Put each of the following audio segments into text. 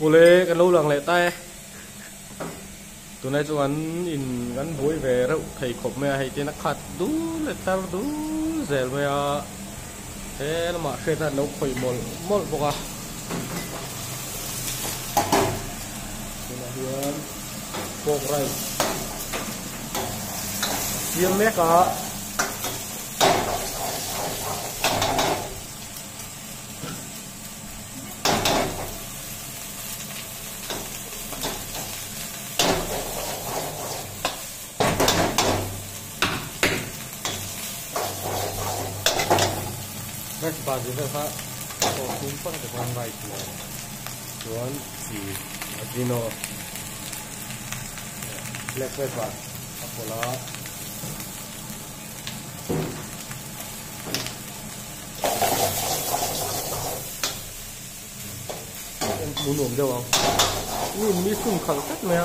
ô lê cái lâu lằng lệ tay tụi này cho ăn in gắn bối về đâu thầy khổng mẹ hay tên nó khát đủ lệ tao đủ dễ mẹ thế nó mà khi ta nấu khởi mol bọc à đây là hiền bột rồi riêng mẹ cả Rice base về ha, có cũng có thể làm rice này, chuẩn chỉ adino, black pepper, apola, em muốn uống đâu không? Nhìn mi sung khẳng tất mẹ.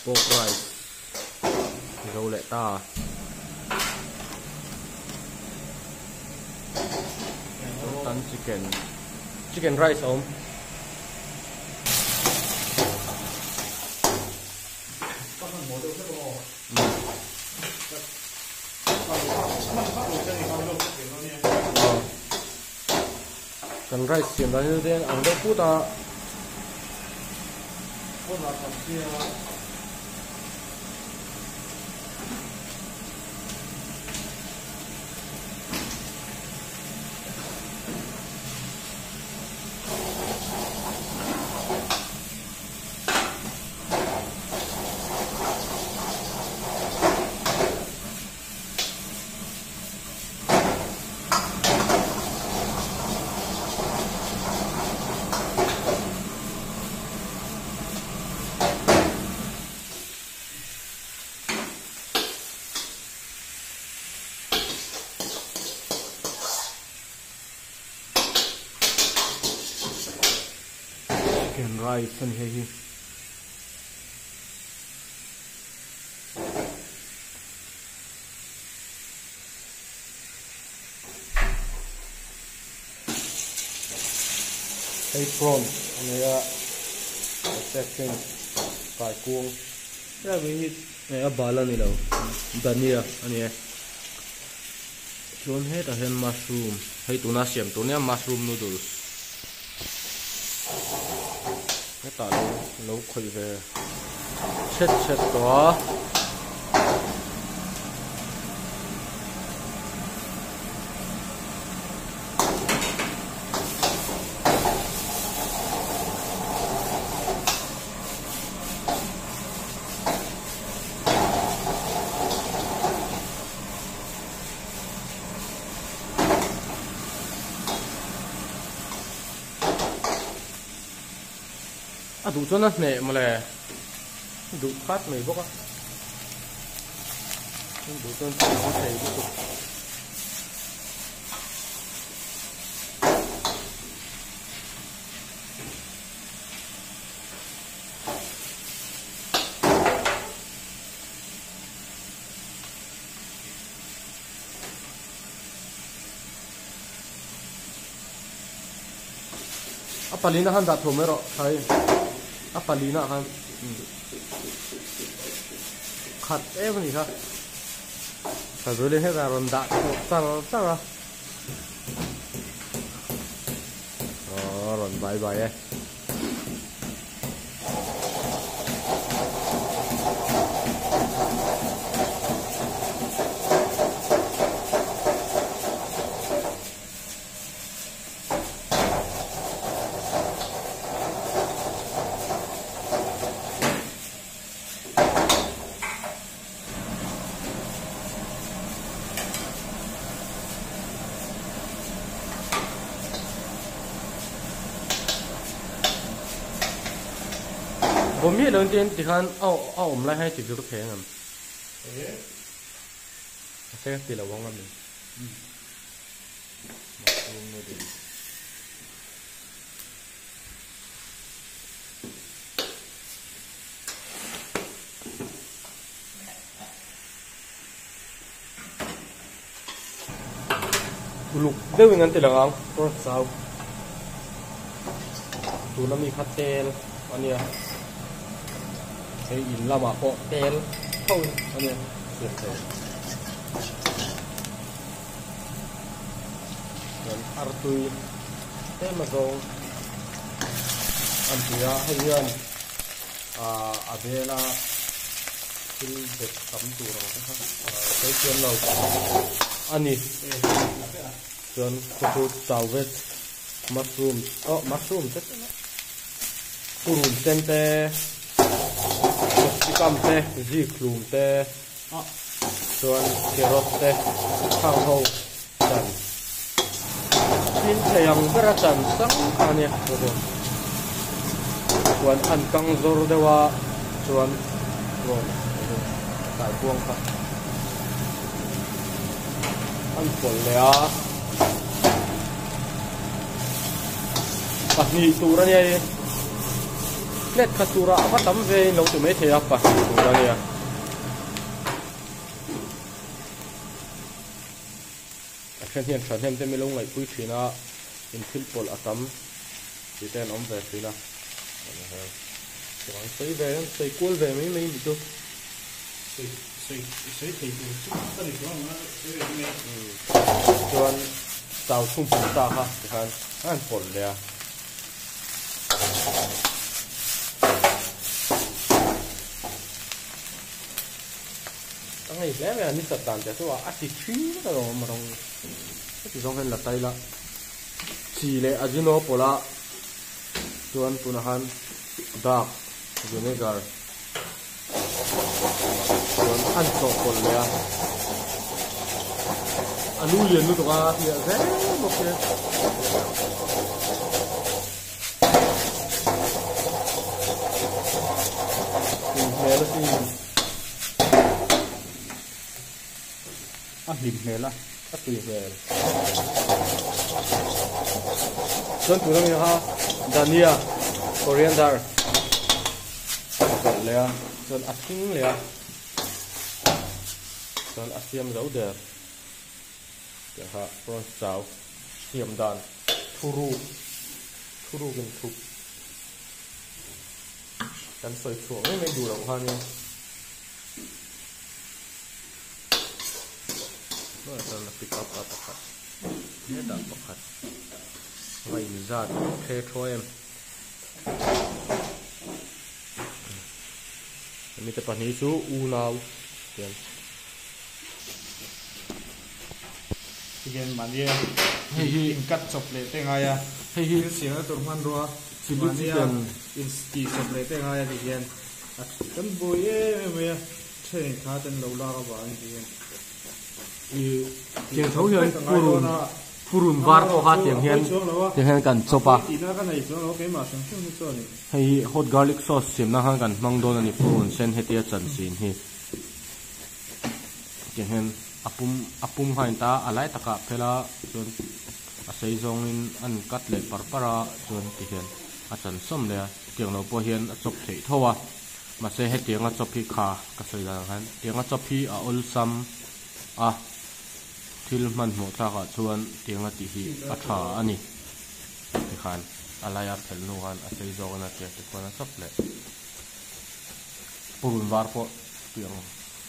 Pork rice, rau lệ ta, tán chicken rice không? Chicken rice hiện tại như thế ăn đâu phút à? Chicken rice anh hay hay prawn này à second cải cuông ra với này à bala này đâu dania anh ấy chôn hết ở hen mushroom hay tuna na xiêm tuna mushroom noodles cái tỏi nấu khuy về chết đó à đủ cho nó nè mà là đủ phát mày bốc á đủ cho nó thấy đủ Palina han dat thomero thai palina han khat em ni ha ta rồi hết ra ron dat ta ron bye bye ผมมีเรื่องที่คันเอาผมไล่ให้ติดรถแข็งอ่ะใช่ติดแล้วว่างกันเลยลูกเดี๋ยวงั้นติดแล้วตัวสาวตัวน้ำมีคัตเตลอันเนี้ยไอ้อินละมาโปเตลเข้าอันเนี้ยเสียบเลยเหมือนอาร์ตุยเต้มาโซอันเดียให้เงินอาเบล่าที่เด็กทำตัวเรานะครับใช้เงินเราอันนี้ส่วนคุดสาวเวทมัสรูมมัสรูมเสร็จแล้วปูรุนเซนเต้สิกัมเต้จีคลูมเต้ส่วนเคโรสเต้ข้าวโพดจันนี่เที่ยงกระจันสังอันนี้ส่วนอันกังโซร์เดว่าส่วนโน่นสายพวงครับอันฝนเลยนี่ตัวนี้เล็ดขัดตัวอะไรทำเวน้องตัวไม่เทียบปะตัวนี้เช่นเช่นฉันเห็นแต่ไม่ลงไหลปุ้ยทีน่ะอินทิลปอลอัตมที่แต่น้องเวทีน่ะส่วนใส่เวใส่กุ้งเวไม่มีตัวใส่ที่ตัวตั้งแต่ก่อนนะส่วนสาวทุ่มปุ่มตาค่ะที่คันอันฝนเลยตั้งแต่แล้วเนี่ยนี่สัตว์ต่างจากที่ว่าอาทิตย์ชี้ก็ลงมาลงที่สองเห็นหลับใจละชีเลอาจิโนโปละส่วนปุณหันดักยูเนการ์ส่วนอันโซโปลเลยอันนู้นเรียนรู้ตัวที่อะไรโอเคเมลสิลิมเมล่ะตุยเมลส่วนตัวนี้ฮะดานียโคเรียนดาร์เลยส่วนอัดทิ้งเลยส่วนอัดเทียมเราเดือดเดี๋ยวฮะโปรนสาวเทียมดานทุรูกันทุกกันสวยสวยไม่ดูหรอกฮะเนี่ยก็จะปิดอัพอัตคัดเนี่ยดับอัตคัดไว้จัดเทโทเอ็มมีแต่ปัญหาสูอูนาวเดี๋ยวที่เห็นมันเนี่ยอินกัดจบเลยแต่ไงอ่ะเสียงตัวมันรัวมันเนี่ยอินสกีจบเลยแต่ไงอ่ะที่เห็นกันบุยเว้ยเช่นข้าจะเล่าเล่าบ้างที่เห็นเกี่ยวกับเรื่องปูรุนวาร์โอฮาเตียงเฮียนกันโซปะให้ฮอตการลิกซอสเสียมนะฮะกันมังโดนันนี่ปูรุนเซนเฮติอาจันซีนฮีเกี่ยงเฮียนอปุ่มหันตาอะไรตะกะเพลาส่วนอาศัยจงอินอันกัดเล็บปาร์ปาราส่วนที่เฮียนอาจารย์ส้มเลยเกี่ยงเราพอเฮียนจบเถียทัวมาเสให้เตียงจบพี่ขาก็สวยดังนั้นเตียงจบพี่อุลซัมที่มันหมดท่าก็ชวนเตียงติฮีอัฐาอันนี้ที่ขันอะไรอัดเห็นลูกันอาศัยจงนัดเกี่ยที่คนจบเลยปูนวาร์พอเตียง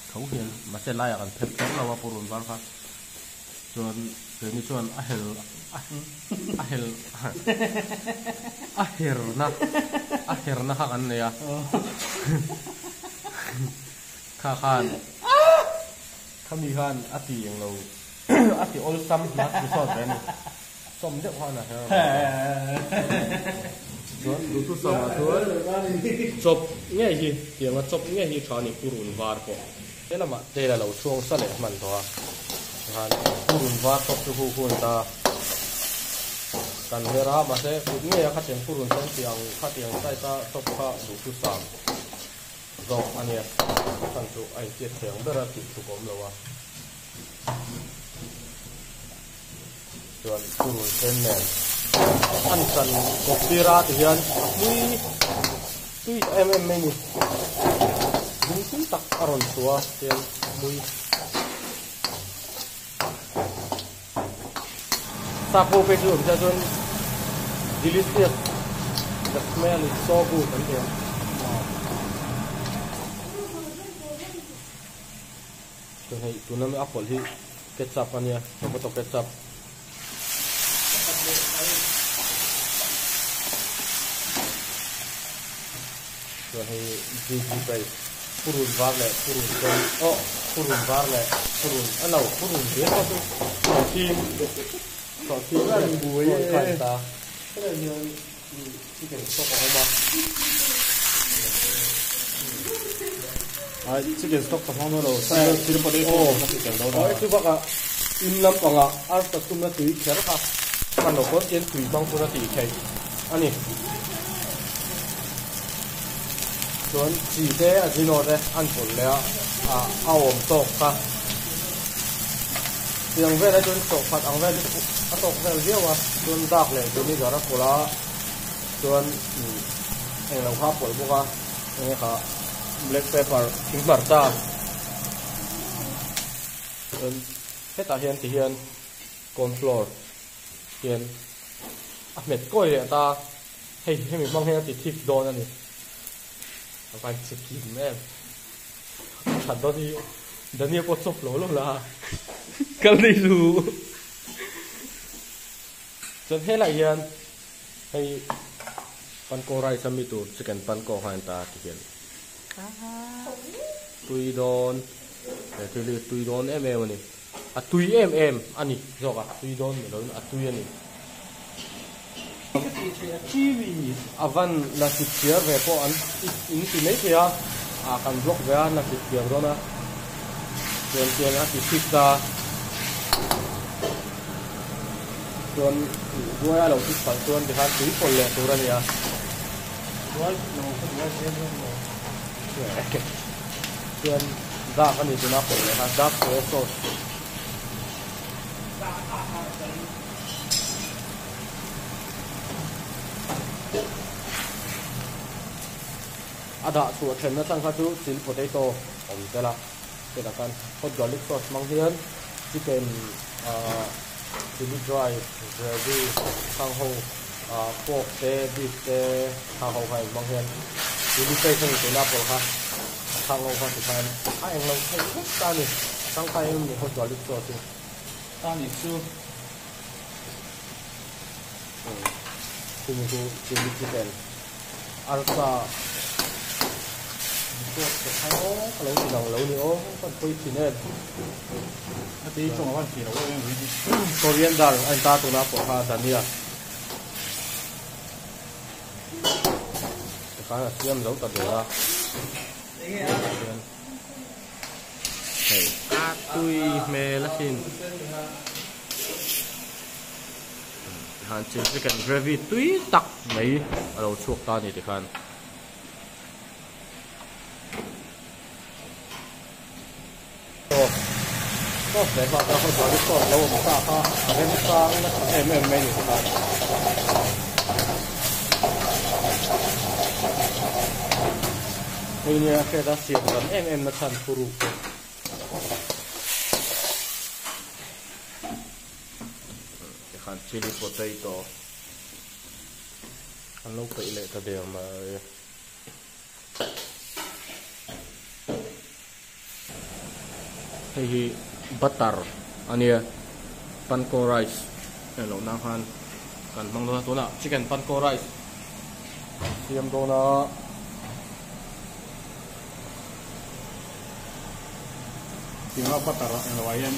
เขาเห็นมาเสไล่กันเพ็บๆเราว่าปูนวาร์ค่ะส่วนเดี๋ยวนี้ส่วนอาเฮลนะข้ากันเนี่ยข้าขันถ้ามีขันอาทิอย่างเราอาทิโอลซัมนักวิชาเป็นสมเด็จพ่อนะฮะส่วนดูทุกสมัยส่วนจบง่ายฮีเดี๋ยวมาจบง่ายฮีชานี่ปูรุนวาร์พอเดี๋ยวมาเดี๋ยวเราช่วงสั่นเลยมันตัวขันปูรุนวาร์พอคือผู้คนตา kan hera ma se put nge kha teng purun sen tiang kha tiang sai ta top kha du tu sam zo ania kan tu ai che theng bera ti tu kom lo wa chuan purun sen nen an san kok tira ti hian tui em mai ni ding tin tak aron tua tian mui sapo pe chu ta chun delicious the smell is so good and there so hey tunam apple hi ketchup ania tomato ketchup so hey ji pe purun var le purun sen purun var le purun ano purun de ko tu team so team là buổi kan ta cái này như chicken stock không mà chicken stock không nó rồi sai chỉ có đấy thôi chicken đâu đó chứ bác ạ in lắm còn ạ ăn tập trung là tùy khéo ha ăn đồ có tiền tùy băng cũng là tùy khéo anh nhỉ chuẩn chỉ thế à chỉ nói đấy ăn chuẩn lẽ ao ổn tốt ha tiếng về đây chuẩn tốt phát ăn về tốt về riêu à chuẩn đặc lệ chuẩn đi gara cola chuẩn anh làm pháp bồi bốc à anh cả black pepper king barta chuẩn hết ta hiện thì hiện corn flour hiện mệt coi vậy ta hay mình mang theo thì thịt đòn này phải chỉ kìm em thật đó thì đợt này có chụp lỗ luôn là cái này dù cho hết lại hiện hay pan cô rai sami tu chicken pan cô hoan ta thì hiện tui don để tui don em này tui em anh đi rồi cả tui don mình nói tui anh kiwi avan na sipir ve po an in ti nei thia kan block ve na sipir do na chen chen a ti sipta chuan ruaya lo ti pan chuan de han tui pol le tura nia ruai no ruai chen no chuan da kan ni tuna pol le ha da ko so ada su then na sang kha chu chili potato om tela ke da kan hot garlic sauce mang hian chicken chili dry gravy sang ho pork te beef te ha ho hai mang hian chili paste ni na pol kha sang ho kha ti kan anh lo thai hết ta ni sang khai ni hot garlic sauce ta ni su cùng chili chicken alsa cái lấy từ đầu lâu nữa còn quay chỉ nên tí trong cái gì đó coriander anh ta tụi nó bỏ ha dania cái là xiêm dấu tật được tui mê lá xin hàn chỉ chicken gravy tui tắc mấy ở đầu chuột ta này thì khanก็เดี๋ยวเราเขาสอนที่ต้นเราบอกว่าเขาเป็นสร้างนะไม่อยู่ครับนี่เนี่ยแค่ได้เสียงกันนะทันผู้รู้จะขันชิลลี่โพเตโต้ขันลูกไปเลยตัวเดียวมาให้butter ania panko rice hello na han kan mang do to na chicken panko rice siam do na tiếng apa taruh yang lawayan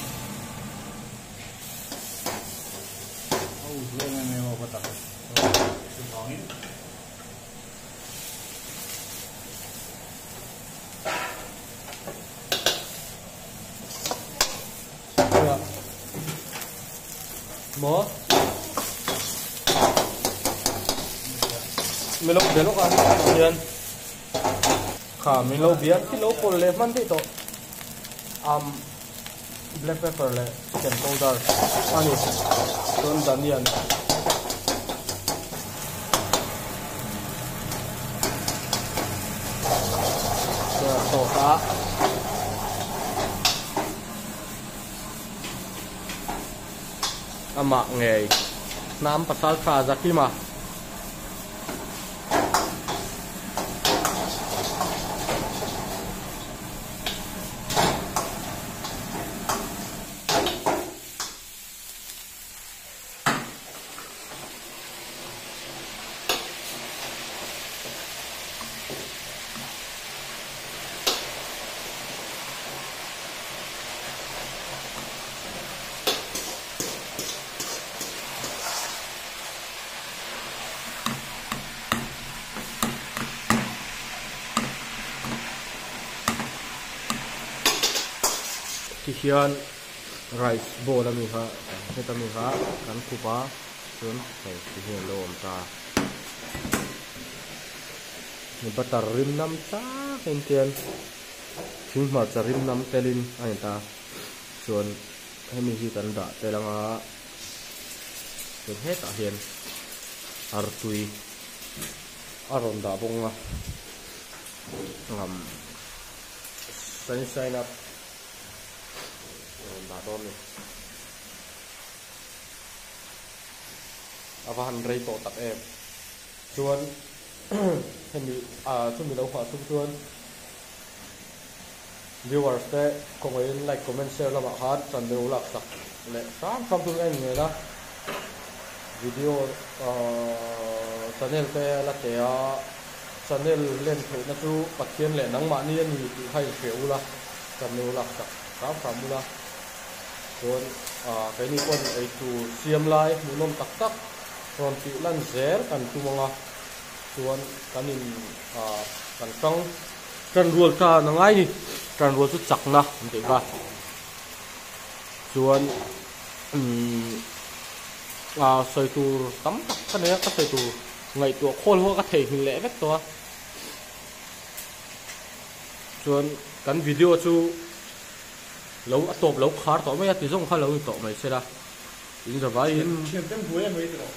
lên này apa taruh tuangin mo mình lâu béo cả hiền khả mình lâu biếng cái lâu còn lệ man thế to black pepper le chicken powder ani don danian so ta ama nge nam pasal kha zakima hian rice bowl ami ha hetami ha kan khupa chun thei hian lom ta ni butter rim nam ta hentian thing ma cha rim nam telin ai ta chun hemi hi kan da telanga chun heta hian artui aron da bonga ngam sunshine up bà đôn này van rây tổ tập em chuan hình như chúng mình đâu phải chúng chuan viewers thế cùng với like comment share là bạn hát trần đều lạc sặc lệ sáng không thương anh người đó video channel thế là cái channel lên thấy nó chú bật thiên lệ nắng mạn nhiên thì hay kiểu là trần đều lạc sặc sáng phạm là chuan cái này con ấy tu xiêm lai muốn nom tắc tắc còn chịu lăn rẽ cần tu mong chuan cái này cần xong cần ruột cả nó ngay đi cần ruột chút chặt na thế ba chuan sợi tu tắm cái này cái sợi tu ngày tu khôn hoa cái thể hình lẽ vết to chuan cái video chu lâu tộp lâu khá tỏ mấy tí giống khá lâu tỏ mấy xe ra in giờ vậy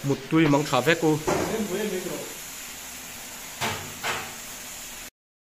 một tuổi mang thả vét cô